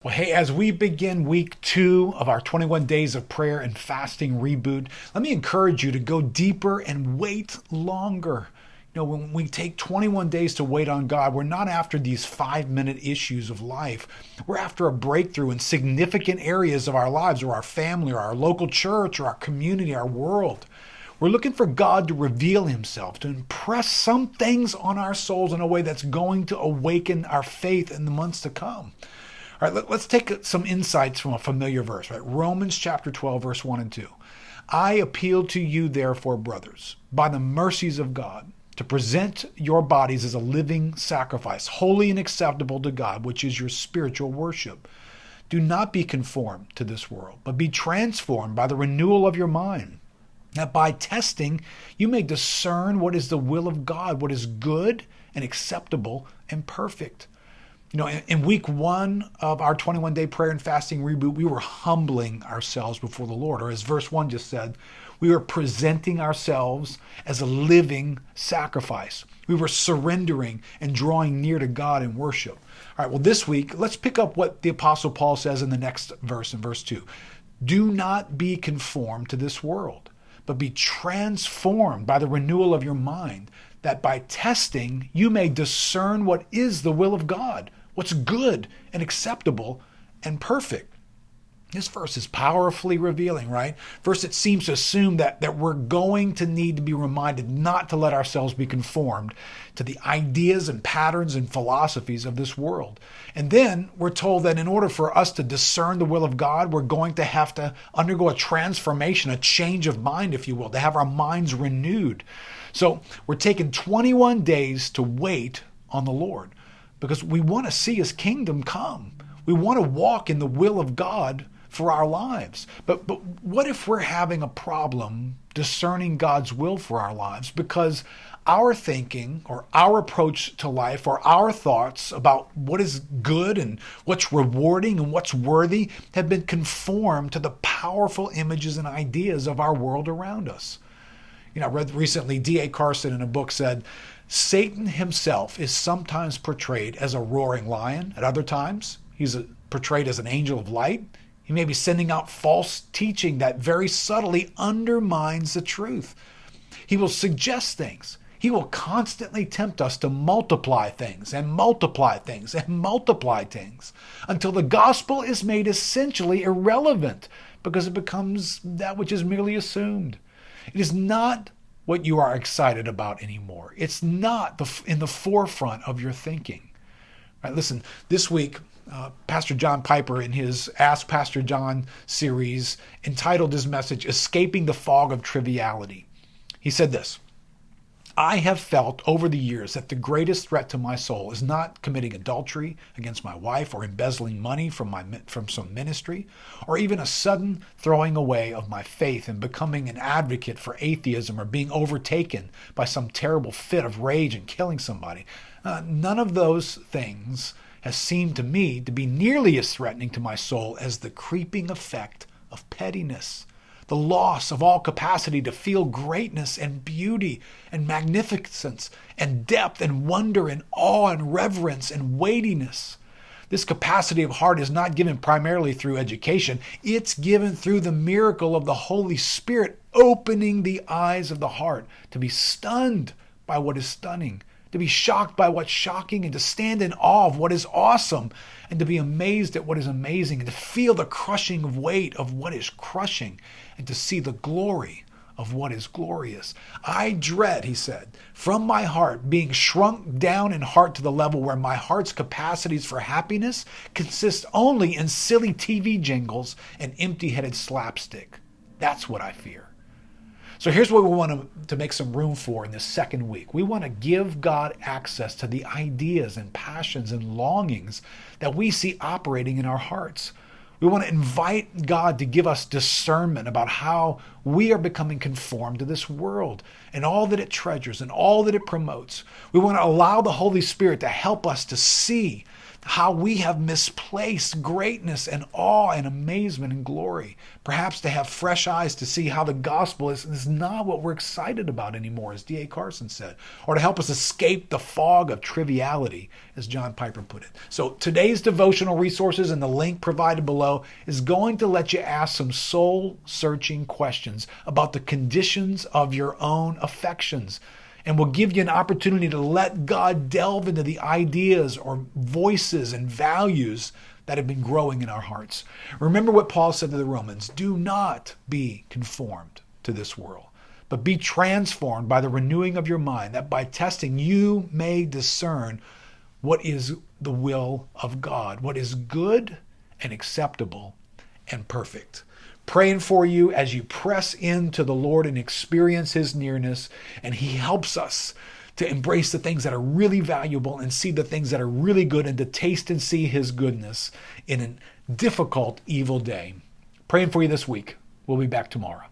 Well, hey, as we begin week 2 of our 21 days of prayer and fasting reboot, let me encourage you to go deeper and wait longer. When we take 21 days to wait on God, we're not after these 5-minute issues of life. We're after a breakthrough in significant areas of our lives, or our family, or our local church, or our community, our world. We're looking for God to reveal himself, to impress some things on our souls in a way that's going to awaken our faith in the months to come. All right, let's take some insights from a familiar verse, right? Romans chapter 12, verse 1 and 2. I appeal to you, therefore, brothers, by the mercies of God, to present your bodies as a living sacrifice, holy and acceptable to God, which is your spiritual worship. Do not be conformed to this world, but be transformed by the renewal of your mind, that by testing you may discern what is the will of God, what is good and acceptable and perfect. In week 1 of our 21-day prayer and fasting reboot, we were humbling ourselves before the Lord. Or as verse 1 just said, we were presenting ourselves as a living sacrifice. We were surrendering and drawing near to God in worship. All right, well, this week, let's pick up what the Apostle Paul says in the next verse, in verse 2. Do not be conformed to this world, but be transformed by the renewal of your mind, that by testing you may discern what is the will of God, what's good and acceptable and perfect. This verse is powerfully revealing, right? First, it seems to assume that we're going to need to be reminded not to let ourselves be conformed to the ideas and patterns and philosophies of this world. And then we're told that in order for us to discern the will of God, we're going to have to undergo a transformation, a change of mind, if you will, to have our minds renewed. So we're taking 21 days to wait on the Lord, because we want to see his kingdom come. We want to walk in the will of God for our lives. But what if we're having a problem discerning God's will for our lives because our thinking or our approach to life or our thoughts about what is good and what's rewarding and what's worthy have been conformed to the powerful images and ideas of our world around us? I read recently D.A. Carson in a book said, Satan himself is sometimes portrayed as a roaring lion. At other times, he's portrayed as an angel of light. He may be sending out false teaching that very subtly undermines the truth. He will suggest things. He will constantly tempt us to multiply things and multiply things and multiply things until the gospel is made essentially irrelevant because it becomes that which is merely assumed. It is not what you are excited about anymore. It's not in the forefront of your thinking. Right, listen, this week, Pastor John Piper, in his Ask Pastor John series, entitled his message, Escaping the Fog of Triviality. He said this, I have felt over the years that the greatest threat to my soul is not committing adultery against my wife or embezzling money from some ministry, or even a sudden throwing away of my faith and becoming an advocate for atheism or being overtaken by some terrible fit of rage and killing somebody. None of those things has seemed to me to be nearly as threatening to my soul as the creeping effect of pettiness. The loss of all capacity to feel greatness and beauty and magnificence and depth and wonder and awe and reverence and weightiness. This capacity of heart is not given primarily through education. It's given through the miracle of the Holy Spirit opening the eyes of the heart to be stunned by what is stunning, to be shocked by what's shocking, and to stand in awe of what is awesome, and to be amazed at what is amazing, and to feel the crushing weight of what is crushing, and to see the glory of what is glorious. I dread, he said, from my heart being shrunk down in heart to the level where my heart's capacities for happiness consist only in silly TV jingles and empty-headed slapstick. That's what I fear. So here's what we want to make some room for in this second week. We want to give God access to the ideas and passions and longings that we see operating in our hearts. We want to invite God to give us discernment about how we are becoming conformed to this world and all that it treasures and all that it promotes. We want to allow the Holy Spirit to help us to see how we have misplaced greatness and awe and amazement and glory. Perhaps to have fresh eyes to see how the gospel is not what we're excited about anymore, as D.A. Carson said, or to help us escape the fog of triviality, as John Piper put it. So today's devotional resources and the link provided below is going to let you ask some soul-searching questions about the conditions of your own affections, and will give you an opportunity to let God delve into the ideas or voices and values that have been growing in our hearts. Remember what Paul said to the Romans: do not be conformed to this world, but be transformed by the renewing of your mind, that by testing you may discern what is the will of God, what is good and acceptable and perfect. Praying for you as you press into the Lord and experience his nearness, and he helps us to embrace the things that are really valuable and see the things that are really good, and to taste and see his goodness in a difficult, evil day. Praying for you this week. We'll be back tomorrow.